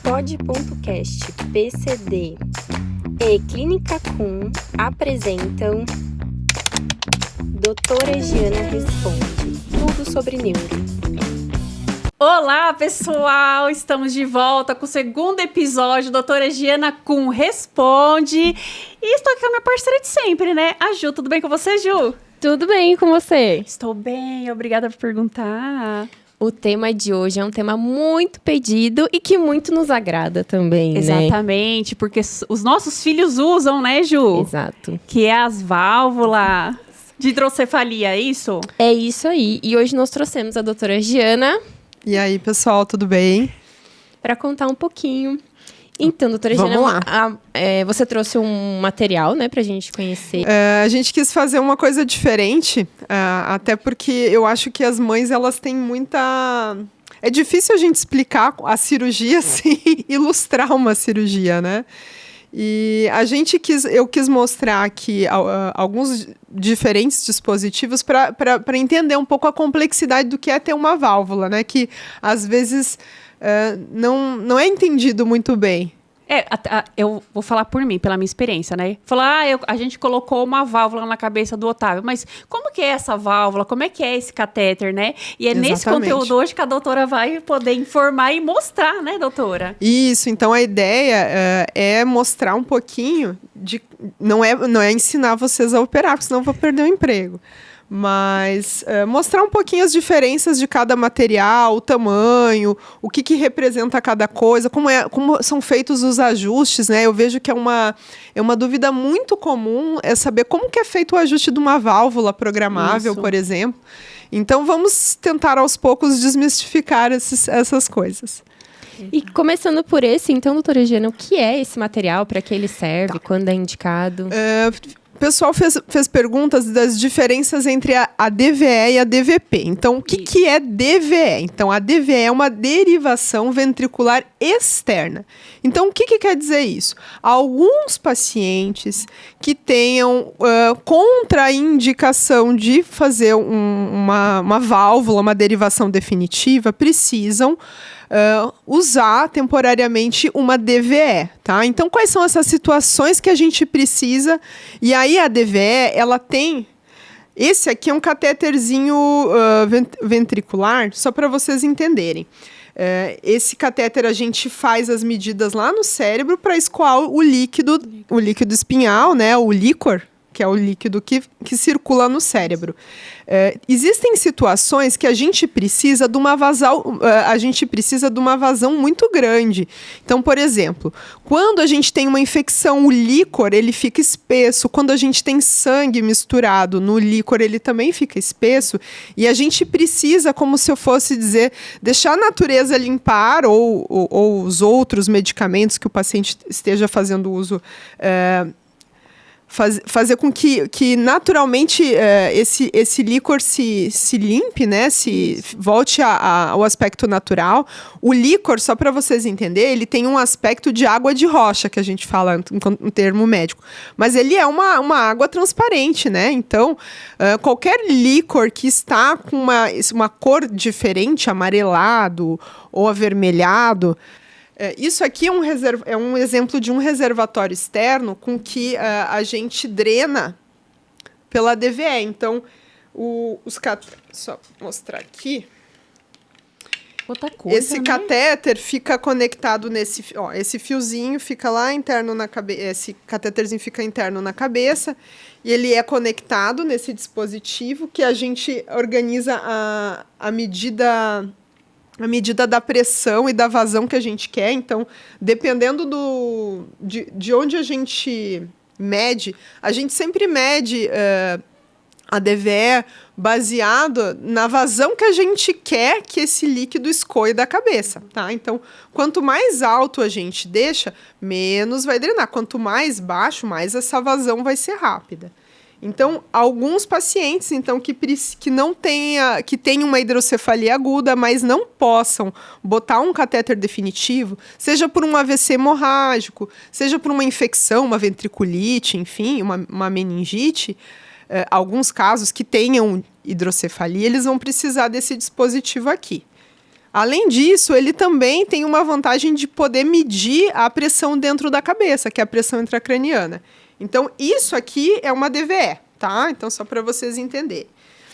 Pod.cast, PCD e Clínica Com apresentam Doutora Giana Responde, tudo sobre neuro. Olá, pessoal! Estamos de volta com o segundo episódio, Doutora Giana Com Responde. E estou aqui com a minha parceira de sempre, né? A Ju. Tudo bem com você, Ju? Tudo bem com você? Estou bem, obrigada por perguntar. O tema de hoje é um tema muito pedido e que muito nos agrada também, né? Exatamente, porque os nossos filhos usam, né, Ju? Exato. Que é as válvulas de hidrocefalia, é isso? É isso aí. E hoje nós trouxemos a doutora Giana. E aí, pessoal, tudo bem? Para contar um pouquinho. Então, doutora Vamos Giana, lá. você trouxe um material, né, pra gente conhecer. A gente quis fazer uma coisa diferente, até porque eu acho que as mães, elas têm muita... É difícil a gente explicar a cirurgia sem ilustrar uma cirurgia, né? E eu quis mostrar aqui alguns diferentes dispositivos para entender um pouco a complexidade do que é ter uma válvula, né? Que às vezes não é entendido muito bem. Eu vou falar por mim, pela minha experiência, né? Falar, a gente colocou uma válvula na cabeça do Otávio, mas como que é essa válvula? Como é que é esse catéter, né? E é Exatamente. Nesse conteúdo hoje que a doutora vai poder informar e mostrar, né, doutora? Isso, então a ideia é mostrar um pouquinho de... Não é ensinar vocês a operar, porque senão eu vou perder o emprego. Mas mostrar um pouquinho as diferenças de cada material, o tamanho, o que representa cada coisa, como são feitos os ajustes, né? Eu vejo que é uma dúvida muito comum saber como que é feito o ajuste de uma válvula programável, Isso. por exemplo. Então, vamos tentar aos poucos desmistificar essas coisas. E começando por esse, então, doutora Giana, o que é esse material, para que ele serve, quando é indicado? O pessoal fez perguntas das diferenças entre a DVE e a DVP. Então, o que é DVE? Então, a DVE é uma derivação ventricular externa. Então, o que quer dizer isso? Alguns pacientes que tenham contraindicação de fazer uma válvula, uma derivação definitiva, precisam usar temporariamente uma DVE, tá? Então, quais são essas situações que a gente precisa? E aí, a DVE, ela tem... Esse aqui é um catéterzinho ventricular, só para vocês entenderem. Esse catéter, a gente faz as medidas lá no cérebro para escoar o líquido espinhal, né? O líquor, que é o líquido que circula no cérebro. Existem situações que a gente precisa de uma vazão muito grande. Então, por exemplo, quando a gente tem uma infecção, o líquor ele fica espesso. Quando a gente tem sangue misturado no líquor, ele também fica espesso. E a gente precisa, como se eu fosse dizer, deixar a natureza limpar ou os outros medicamentos que o paciente esteja fazendo uso fazer com que naturalmente esse líquor se limpe, né? Se volte ao aspecto natural. O líquor, só para vocês entenderem, ele tem um aspecto de água de rocha, que a gente fala em termo médico. Mas ele é uma água transparente, né? Então, qualquer líquor que está com uma cor diferente, amarelado ou avermelhado... Isso aqui é um exemplo de um reservatório externo com que a gente drena pela DVE. Então, só mostrar aqui. Outra coisa, Esse catéter fica conectado nesse... esse fiozinho fica lá interno na cabeça. Esse catéterzinho fica interno na cabeça. E ele é conectado nesse dispositivo que a gente organiza a medida da pressão e da vazão que a gente quer. Então, dependendo de onde a gente mede, a gente sempre mede a DVE baseado na vazão que a gente quer que esse líquido escoe da cabeça, tá? Então, quanto mais alto a gente deixa, menos vai drenar. Quanto mais baixo, mais essa vazão vai ser rápida. Então, alguns pacientes que tenham uma hidrocefalia aguda, mas não possam botar um catéter definitivo, seja por um AVC hemorrágico, seja por uma infecção, uma ventriculite, enfim, uma meningite, alguns casos que tenham hidrocefalia, eles vão precisar desse dispositivo aqui. Além disso, ele também tem uma vantagem de poder medir a pressão dentro da cabeça, que é a pressão intracraniana. Então, isso aqui é uma DVE, tá? Então, só para vocês entenderem.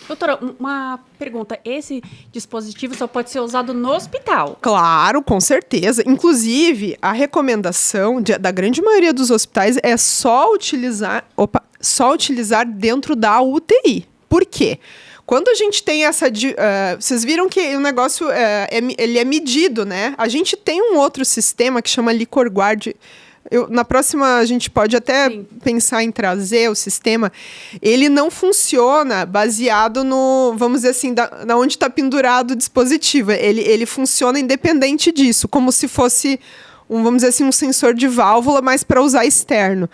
Doutora, uma pergunta. Esse dispositivo só pode ser usado no hospital? Claro, com certeza. Inclusive, a recomendação da grande maioria dos hospitais é só utilizar dentro da UTI. Por quê? Quando a gente tem essa... vocês viram que o negócio ele é medido, né? A gente tem um outro sistema que chama LicorGuard. Na próxima, a gente pode até pensar em trazer o sistema. Ele não funciona baseado no, vamos dizer assim, na onde está pendurado o dispositivo. Ele funciona independente disso, como se fosse, vamos dizer assim, um sensor de válvula, mas para usar externo.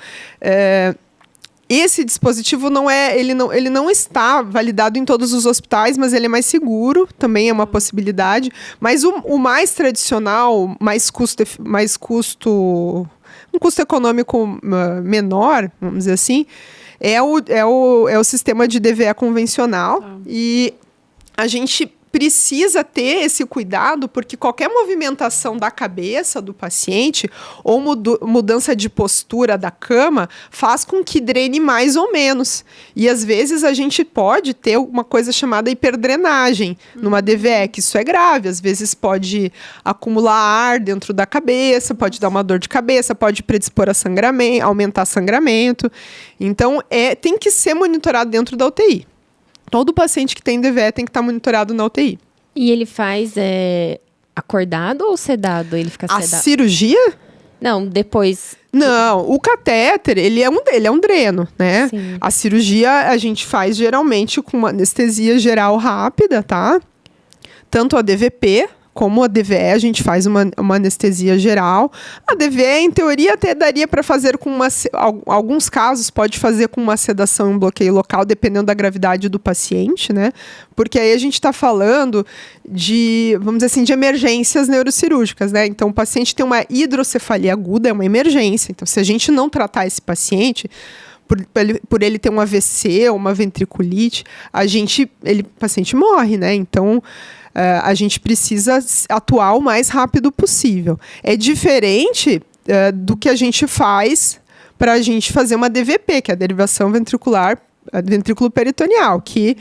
Esse dispositivo ele não está validado em todos os hospitais, mas ele é mais seguro, também é uma possibilidade. Mas o mais tradicional, um custo econômico menor, vamos dizer assim, é o sistema de DVE convencional. E a gente precisa ter esse cuidado, porque qualquer movimentação da cabeça do paciente ou mudança de postura da cama faz com que drene mais ou menos. E às vezes a gente pode ter uma coisa chamada hiperdrenagem numa DVE, que isso é grave. Às vezes pode acumular ar dentro da cabeça, pode dar uma dor de cabeça, pode predispor a sangramento, aumentar sangramento. Então, tem que ser monitorado dentro da UTI. Todo paciente que tem DVE tem que estar monitorado na UTI. E ele faz acordado ou sedado? Ele fica sedado? A cirurgia? Não, depois... Não, o catéter, ele é um dreno, né? Sim. A cirurgia a gente faz geralmente com uma anestesia geral rápida, tá? Tanto a DVP como a DVE, a gente faz uma anestesia geral. A DVE, em teoria, até daria para fazer com alguns casos, pode fazer com uma sedação e um bloqueio local, dependendo da gravidade do paciente, né? Porque aí a gente está falando vamos dizer assim, de emergências neurocirúrgicas, né? Então, o paciente tem uma hidrocefalia aguda, é uma emergência. Então, se a gente não tratar esse paciente, por ele ter um AVC ou uma ventriculite, o paciente morre, né? Então, a gente precisa atuar o mais rápido possível. É diferente do que a gente faz para a gente fazer uma DVP, que é a derivação ventrículo peritoneal, que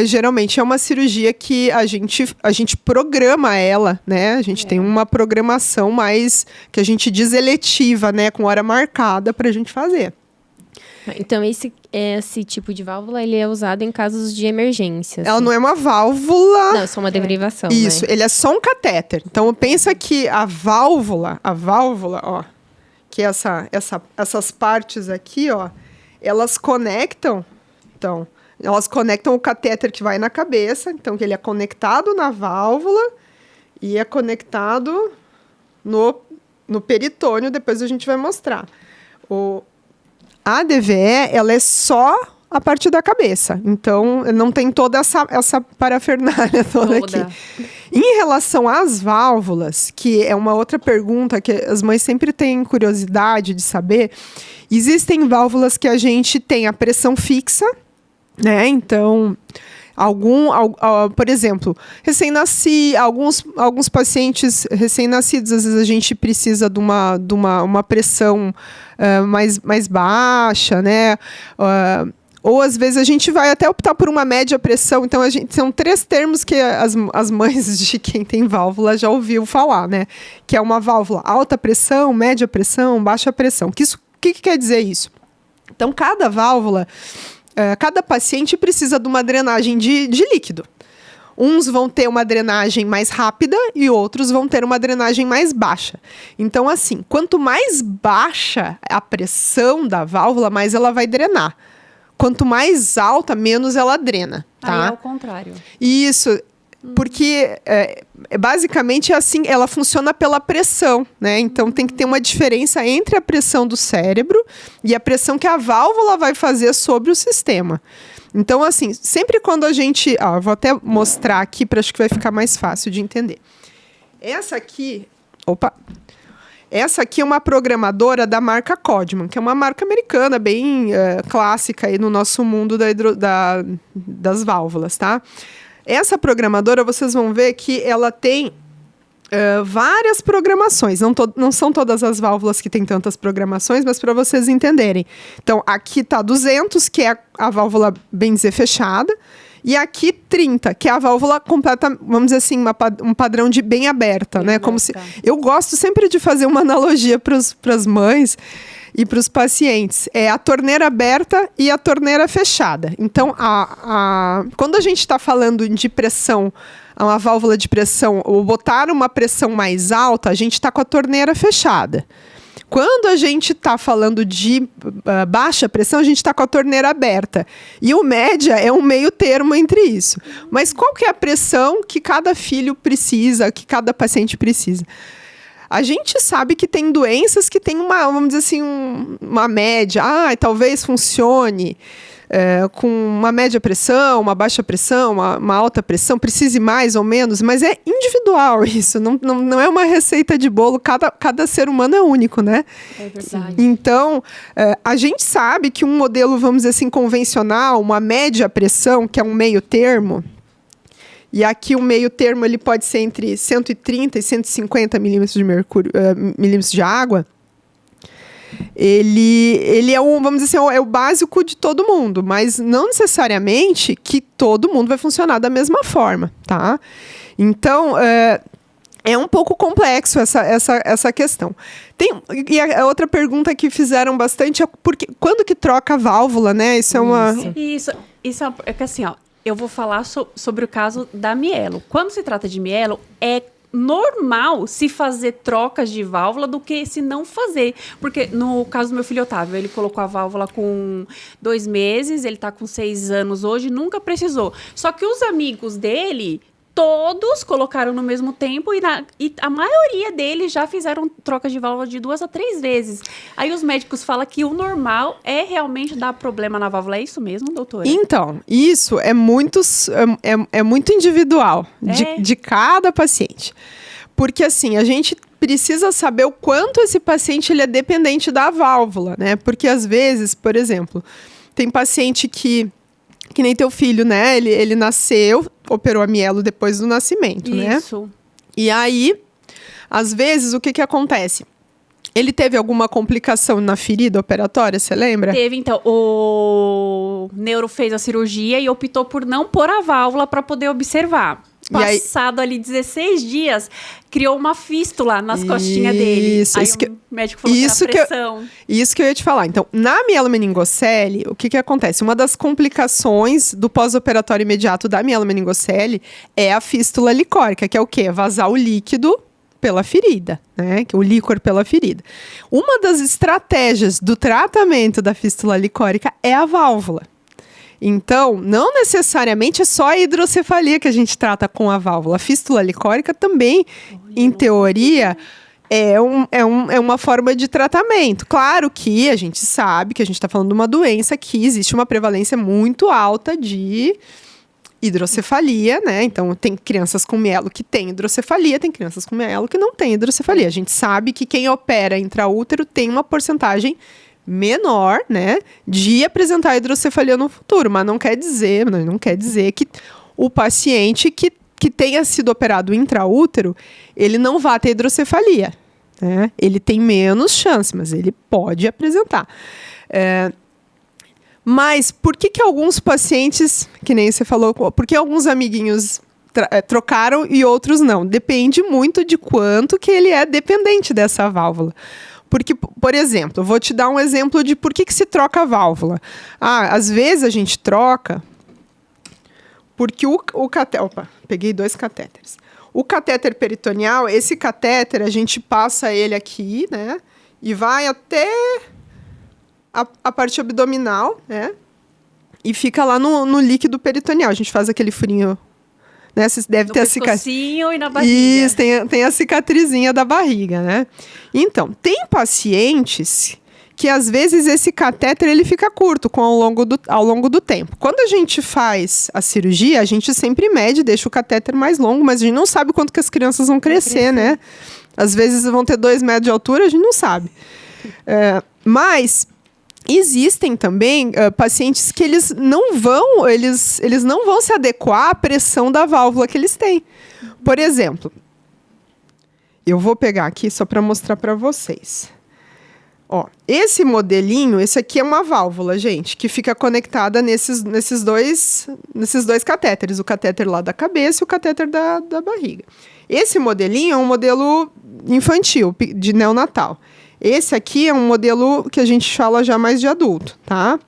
geralmente é uma cirurgia que a gente programa ela, né? A gente tem uma programação mais, que a gente diz eletiva, né? Com hora marcada para a gente fazer. Então, esse tipo de válvula, ele é usado em casos de emergência. Ela não é uma válvula... Não, é só uma derivação, Isso, né? ele é só um catéter. Então, pensa que a válvula, ó, que essas partes aqui, ó, elas conectam o catéter que vai na cabeça, então, que ele é conectado na válvula e é conectado no peritônio, depois a gente vai mostrar. A DVE, ela é só a parte da cabeça. Então, não tem toda essa parafernália toda aqui. Em relação às válvulas, que é uma outra pergunta que as mães sempre têm curiosidade de saber, existem válvulas que a gente tem a pressão fixa, né? Então, por exemplo, alguns pacientes recém-nascidos, às vezes a gente precisa de uma pressão mais baixa, né? Ou às vezes a gente vai até optar por uma média pressão. Então, são 3 termos que as mães de quem tem válvula já ouviu falar, né? Que é uma válvula alta pressão, média pressão, baixa pressão. O que quer dizer isso? Então, cada válvula... cada paciente precisa de uma drenagem de líquido. Uns vão ter uma drenagem mais rápida e outros vão ter uma drenagem mais baixa. Então, assim, quanto mais baixa a pressão da válvula, mais ela vai drenar. Quanto mais alta, menos ela drena. Tá? Aí é o contrário. Isso, porque basicamente é assim, ela funciona pela pressão, né? Então tem que ter uma diferença entre a pressão do cérebro e a pressão que a válvula vai fazer sobre o sistema. Então, assim, sempre quando a gente... vou até mostrar aqui, acho que vai ficar mais fácil de entender. Essa aqui é uma programadora da marca Codman, que é uma marca americana bem clássica aí no nosso mundo das válvulas, tá? Essa programadora, vocês vão ver que ela tem várias programações. Não são todas as válvulas que têm tantas programações, mas para vocês entenderem. Então, aqui está 200, que é a válvula, bem dizer, fechada. E aqui 30, que é a válvula completa, vamos dizer assim, um padrão de bem aberta, né? Como se, eu gosto sempre de fazer uma analogia para as mães e para os pacientes. É a torneira aberta e a torneira fechada. Então, quando a gente está falando de pressão, uma válvula de pressão, ou botar uma pressão mais alta, a gente está com a torneira fechada. Quando a gente está falando de baixa pressão, a gente está com a torneira aberta. E o média é um meio termo entre isso. Mas qual que é a pressão que cada filho precisa, que cada paciente precisa? A gente sabe que tem doenças que tem vamos dizer assim, uma média. Talvez funcione com uma média pressão, uma baixa pressão, uma alta pressão, precise mais ou menos, mas é individual isso, não é uma receita de bolo, cada ser humano é único, né? É verdade. Então, a gente sabe que um modelo, vamos dizer assim, convencional, uma média pressão, que é um meio termo, e aqui o meio termo ele pode ser entre 130 e 150 milímetros de mercúrio, milímetros de água. Ele é vamos dizer assim, é o básico de todo mundo, mas não necessariamente que todo mundo vai funcionar da mesma forma, tá? Então, é um pouco complexo essa questão. E a outra pergunta que fizeram bastante é quando que troca a válvula, né? Isso é uma... Isso é que assim, ó, eu vou falar sobre o caso da mielo. Quando se trata de mielo, é normal se fazer trocas de válvula do que se não fazer. Porque no caso do meu filho Otávio, ele colocou a válvula com 2 meses, ele tá com 6 anos hoje, nunca precisou. Só que os amigos dele, todos colocaram no mesmo tempo e a maioria deles já fizeram trocas de válvula de 2 a 3 vezes. Aí os médicos falam que o normal é realmente dar problema na válvula. É isso mesmo, doutora? Então, isso é muito individual de cada paciente. Porque assim, a gente precisa saber o quanto esse paciente ele é dependente da válvula, né? Porque às vezes, por exemplo, tem paciente que nem teu filho, né? Ele nasceu, operou a mielo depois do nascimento, né? Isso. E aí, às vezes, o que acontece? Ele teve alguma complicação na ferida operatória, você lembra? Teve, então. O neuro fez a cirurgia e optou por não pôr a válvula para poder observar. Passado ali 16 dias, criou uma fístula nas costinhas dele. Aí o médico falou que era pressão. Isso que eu ia te falar. Então, na mielomeningocele, o que acontece? Uma das complicações do pós-operatório imediato da mielomeningocele é a fístula licórica, que é o quê? Vazar o líquido pela ferida, né? O líquor pela ferida. Uma das estratégias do tratamento da fístula licórica é a válvula. Então, não necessariamente é só a hidrocefalia que a gente trata com a válvula. A fístula licórica também, em teoria, é uma forma de tratamento. Claro que a gente sabe que a gente está falando de uma doença que existe uma prevalência muito alta de hidrocefalia, né? Então, tem crianças com mielo que tem hidrocefalia, tem crianças com mielo que não tem hidrocefalia. A gente sabe que quem opera intraútero tem uma porcentagem menor, né, de apresentar hidrocefalia no futuro, mas não quer dizer que o paciente que tenha sido operado intraútero, ele não vai ter hidrocefalia, né? Ele tem menos chance, mas ele pode apresentar. Mas por que alguns pacientes, que nem você falou, por que alguns amiguinhos trocaram e outros não? Depende muito de quanto que ele é dependente dessa válvula. Porque, por exemplo, eu vou te dar um exemplo de por que se troca a válvula. Às vezes a gente troca porque o catéter... Opa, peguei 2 catéteres. O catéter peritoneal, esse catéter, a gente passa ele aqui, né? E vai até a parte abdominal, né? E fica lá no líquido peritoneal. A gente faz aquele furinho... Né? Você deve ter a cicatrizinho e na barriga. Isso, tem a cicatrizinha da barriga, né? Então, tem pacientes que às vezes esse catéter ele fica curto ao longo do tempo. Quando a gente faz a cirurgia, a gente sempre mede, deixa o catéter mais longo, mas a gente não sabe quanto que as crianças vão crescer, né? Às vezes vão ter 2 metros de altura, a gente não sabe. Mas Existem também pacientes que eles não vão se adequar à pressão da válvula que eles têm. Por exemplo, eu vou pegar aqui só para mostrar para vocês. Ó, esse modelinho, esse aqui é uma válvula, gente, que fica conectada nesses dois catéteres, o catéter lá da cabeça e o catéter da barriga. Esse modelinho é um modelo infantil, de neonatal. Esse aqui é um modelo que a gente fala já mais de adulto, tá?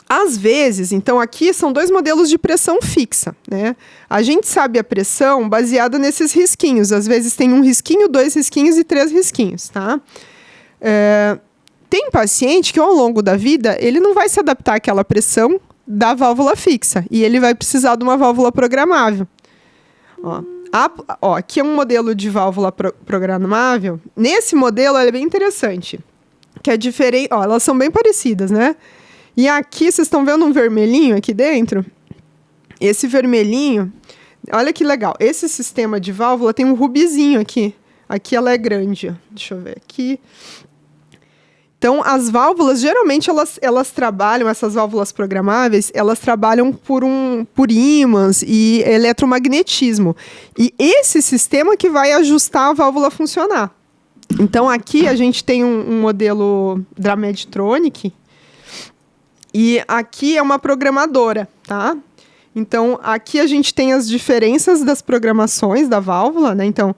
Às vezes, então aqui são 2 modelos de pressão fixa, né? A gente sabe a pressão baseada nesses risquinhos. Às vezes tem 1 risquinho, 2 risquinhos e 3 risquinhos, tá? Tem paciente que ao longo da vida, ele não vai se adaptar àquela pressão da válvula fixa. E ele vai precisar de uma válvula programável. Ó, aqui é um modelo de válvula programável. Nesse modelo, ela é bem interessante. Que é diferente. Ó, elas são bem parecidas, né? E aqui, vocês estão vendo um vermelhinho aqui dentro? Esse vermelhinho, olha que legal. Esse sistema de válvula tem um rubizinho aqui. Aqui ela é grande. Ó. Deixa eu ver aqui. Então, as válvulas, geralmente, elas trabalham, essas válvulas programáveis, elas trabalham por ímãs e eletromagnetismo. E esse sistema que vai ajustar a válvula a funcionar. Então, aqui a gente tem um modelo da Medtronic, e aqui é uma programadora, tá? Então, aqui a gente tem as diferenças das programações da válvula, né? Então,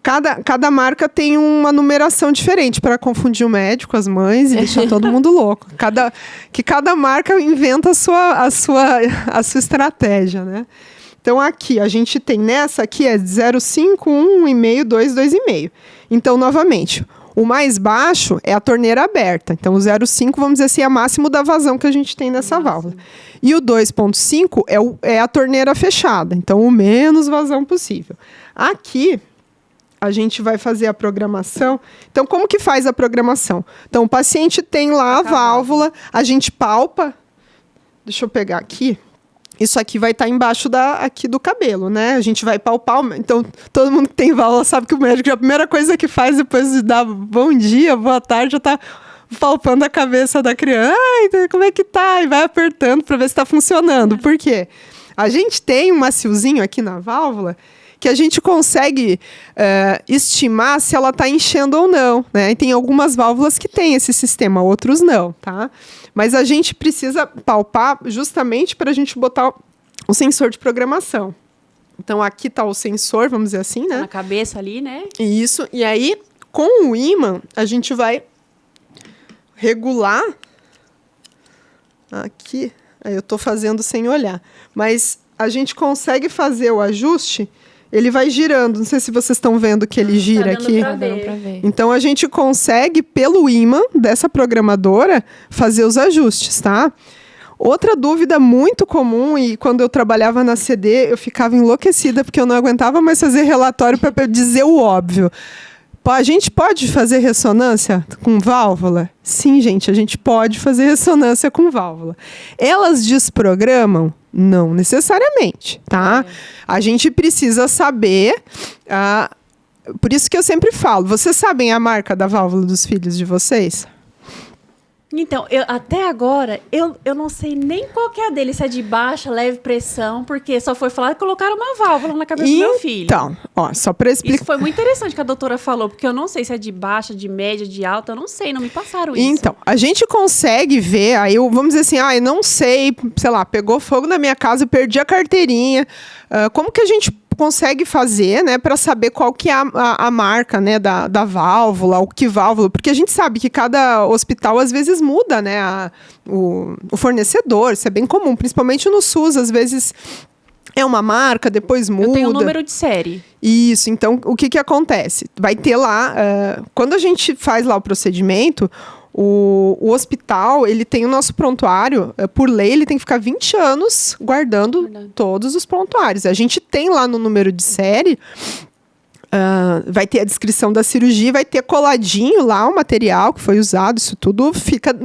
cada marca tem uma numeração diferente para confundir o médico, as mães e deixar todo mundo louco. Cada marca inventa a sua estratégia, né? Então, aqui, a gente tem nessa aqui é 0,5, 1,5, 2, 2,5. Então, novamente, o mais baixo é a torneira aberta. Então, o 0,5, vamos dizer assim, é o máximo da vazão que a gente tem nessa válvula. E o 2,5 é a torneira fechada. Então, o menos vazão possível. Aqui, a gente vai fazer a programação. Então, como que faz a programação? Então, o paciente tem lá a válvula, a gente palpa. Deixa eu pegar aqui. Isso aqui vai estar embaixo aqui do cabelo, né? A gente vai palpar. Então, todo mundo que tem válvula sabe que o médico, a primeira coisa que faz depois de dar bom dia, boa tarde, já está palpando a cabeça da criança. Ai, como é que tá? E vai apertando para ver se está funcionando. Por quê? A gente tem um maciozinho aqui na válvula que a gente consegue estimar se ela está enchendo ou não, né? E tem algumas válvulas que têm esse sistema, outros não, tá? Mas a gente precisa palpar justamente para a gente botar o sensor de programação. Então, aqui está o sensor, vamos dizer assim, né? Na cabeça ali, né? Isso. E aí, com o ímã, a gente vai regular. Aqui. Aí eu estou fazendo sem olhar. Mas a gente consegue fazer o ajuste. Ele vai girando. Não sei se vocês estão vendo que ele gira aqui. Tá dando pra ver. Então, a gente consegue, pelo ímã dessa programadora, fazer os ajustes, tá? Outra dúvida muito comum, e quando eu trabalhava na CD, eu ficava enlouquecida, porque eu não aguentava mais fazer relatório para dizer o óbvio. A gente pode fazer ressonância com válvula? Sim, gente, a gente pode fazer ressonância com válvula. Elas desprogramam? Não necessariamente, tá? A gente precisa saber... por isso que eu sempre falo, vocês sabem a marca da válvula dos filhos de vocês? Então, até agora, eu não sei nem qual que é a dele, se é de baixa, leve pressão, porque só foi falar que colocaram uma válvula na cabeça do meu filho. Então, ó, só para explicar... Isso foi muito interessante que a doutora falou, porque eu não sei se é de baixa, de média, de alta, eu não sei, não me passaram isso. Então, a gente consegue ver, aí vamos dizer assim, eu não sei, sei lá, pegou fogo na minha casa, perdi a carteirinha, como que a gente consegue fazer, né, para saber qual que é a marca, né, da válvula, o que válvula, porque a gente sabe que cada hospital às vezes muda, né, o fornecedor, isso é bem comum, principalmente no SUS, às vezes é uma marca, depois muda. Eu tenho um número de série. Isso, então o que acontece? Vai ter lá, quando a gente faz lá o procedimento, o hospital, ele tem o nosso prontuário, por lei, ele tem que ficar 20 anos guardando todos os prontuários. A gente tem lá no número de série, vai ter a descrição da cirurgia, vai ter coladinho lá o material que foi usado, isso tudo fica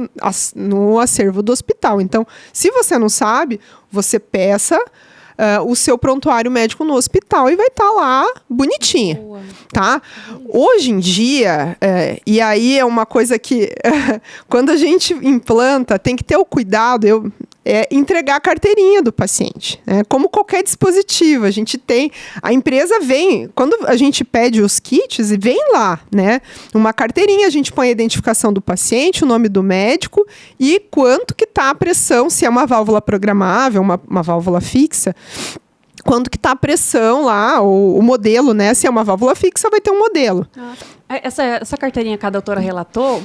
no acervo do hospital. Então, se você não sabe, você peça o seu prontuário médico no hospital e vai estar lá bonitinha. Boa. Tá? Hoje em dia, e aí é uma coisa que quando a gente implanta, tem que ter o cuidado, entregar a carteirinha do paciente. Né? Como qualquer dispositivo, a empresa vem, quando a gente pede os kits, vem lá, né? Uma carteirinha, a gente põe a identificação do paciente, o nome do médico e quanto que está a pressão, se é uma válvula programável, uma válvula fixa, quanto que está a pressão lá, o modelo, né? Se é uma válvula fixa, vai ter um modelo. Essa carteirinha que a doutora relatou,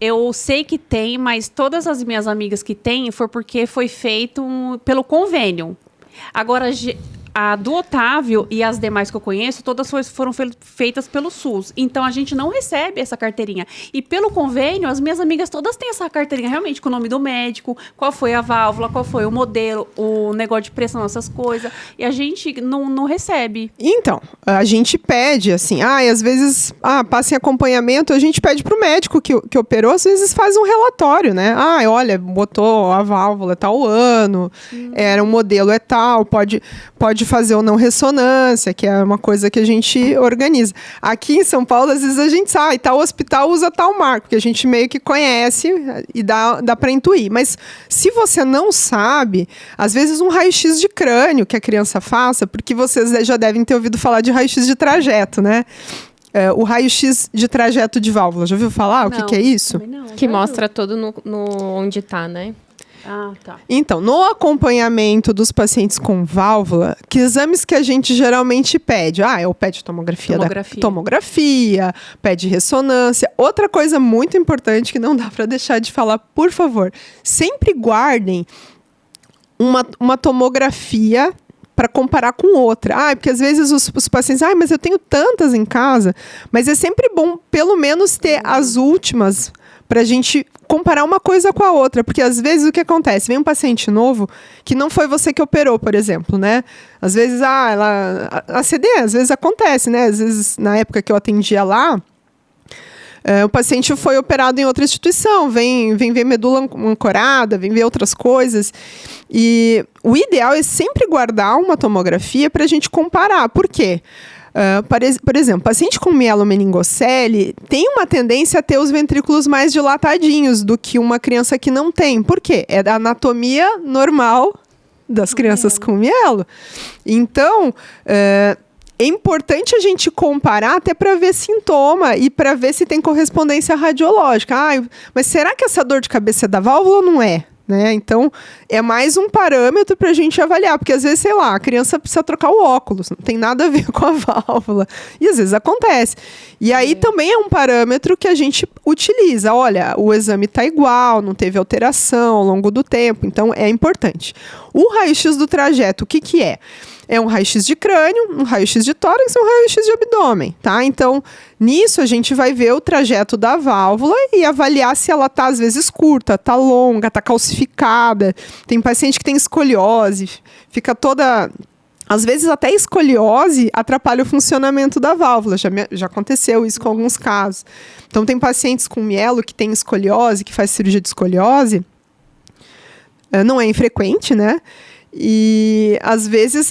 eu sei que tem, mas todas as minhas amigas que têm foi porque foi feito pelo convênio. Agora, a do Otávio e as demais que eu conheço, todas foram feitas pelo SUS. Então, a gente não recebe essa carteirinha. E pelo convênio, as minhas amigas todas têm essa carteirinha, realmente, com o nome do médico, qual foi a válvula, qual foi o modelo, o negócio de pressão, essas coisas. E a gente não recebe. Então, a gente pede, assim, e às vezes, passa em acompanhamento, a gente pede pro médico que operou, às vezes faz um relatório, né? Olha, botou a válvula tal ano, era um modelo tal, pode fazer ou não ressonância, que é uma coisa que a gente organiza. Aqui em São Paulo, às vezes a gente sabe, tal hospital usa tal marco, que a gente meio que conhece e dá para intuir. Mas se você não sabe, às vezes um raio-x de crânio que a criança faça, porque vocês já devem ter ouvido falar de raio-x de trajeto, né? O raio-x de trajeto de válvula. Já ouviu falar? O que é isso? Não, Que mostra todo onde tá, né? Tá. Então, no acompanhamento dos pacientes com válvula, que exames que a gente geralmente pede? Eu pede tomografia, pede ressonância. Outra coisa muito importante que não dá para deixar de falar, por favor, sempre guardem uma tomografia para comparar com outra. Porque às vezes os pacientes, mas eu tenho tantas em casa, mas é sempre bom pelo menos ter as últimas para a gente comparar uma coisa com a outra, porque às vezes o que acontece? Vem um paciente novo que não foi você que operou, por exemplo, né? Às vezes, a CD, às vezes acontece, né? Às vezes, na época que eu atendia lá, o paciente foi operado em outra instituição, vem ver medula ancorada, vem ver outras coisas. E o ideal é sempre guardar uma tomografia para a gente comparar. Por quê? Por exemplo, paciente com mielomeningocele tem uma tendência a ter os ventrículos mais dilatadinhos do que uma criança que não tem. Por quê? É da anatomia normal das crianças com mielo. Então, é importante a gente comparar até para ver sintoma e para ver se tem correspondência radiológica. Mas será que essa dor de cabeça é da válvula ou não é? Né? Então, é mais um parâmetro para a gente avaliar, porque às vezes, a criança precisa trocar o óculos, não tem nada a ver com a válvula, e às vezes acontece. E aí também é um parâmetro que a gente utiliza. Olha, o exame está igual, não teve alteração ao longo do tempo, então é importante. O raio-x do trajeto, o que é? É um raio-x de crânio, um raio-x de tórax e um raio-x de abdômen, tá? Então, nisso a gente vai ver o trajeto da válvula e avaliar se ela tá, às vezes, curta, tá longa, tá calcificada. Tem paciente que tem escoliose, fica toda... Às vezes, até escoliose atrapalha o funcionamento da válvula. Já aconteceu isso com alguns casos. Então, tem pacientes com mielo que tem escoliose, que faz cirurgia de escoliose. Não é infrequente, né? E, às vezes,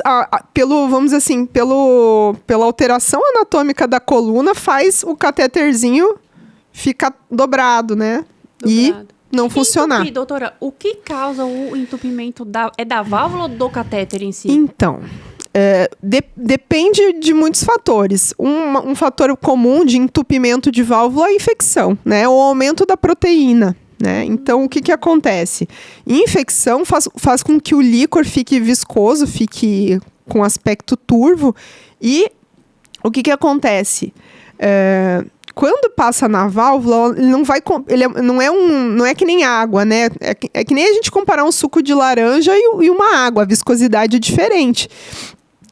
vamos dizer assim, pela alteração anatômica da coluna, faz o catéterzinho ficar dobrado, né? E não funcionar. Doutora, o que causa o entupimento da válvula ou do catéter em si? Então, depende de muitos fatores. Um fator comum de entupimento de válvula é a infecção, né? O aumento da proteína. Né? Então, o que acontece? Infecção faz com que o líquor fique viscoso, fique com aspecto turvo. E o que acontece? Quando passa na válvula, ele não vai, não é que nem água, né? É que nem a gente comparar um suco de laranja e uma água. A viscosidade é diferente.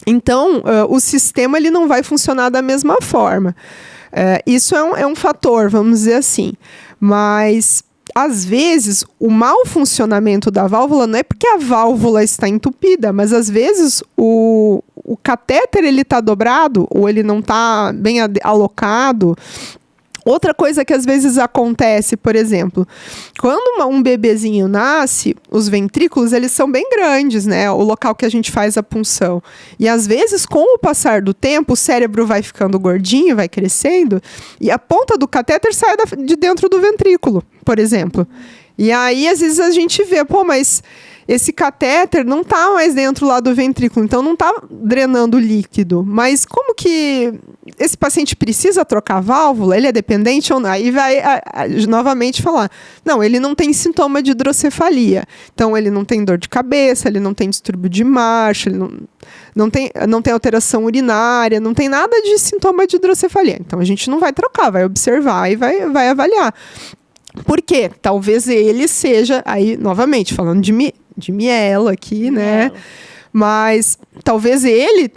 Então, o sistema ele não vai funcionar da mesma forma. Isso é um fator, vamos dizer assim. Mas... às vezes, o mau funcionamento da válvula não é porque a válvula está entupida, mas às vezes o catéter ele está dobrado, ou ele não está bem alocado, Outra coisa que às vezes acontece, por exemplo, quando um bebezinho nasce, os ventrículos, eles são bem grandes, né? O local que a gente faz a punção. E às vezes, com o passar do tempo, o cérebro vai ficando gordinho, vai crescendo, e a ponta do catéter sai de dentro do ventrículo, por exemplo. E aí, às vezes, a gente vê, mas esse catéter não tá mais dentro lá do ventrículo, então não tá drenando líquido. Mas como que esse paciente precisa trocar a válvula? Ele é dependente ou não? Aí vai novamente falar, não, ele não tem sintoma de hidrocefalia. Então, ele não tem dor de cabeça, ele não tem distúrbio de marcha, ele não tem alteração urinária, não tem nada de sintoma de hidrocefalia. Então, a gente não vai trocar, vai observar e vai avaliar. Por quê? Talvez ele seja, aí, novamente, falando de mielo aqui, né? Mas talvez ele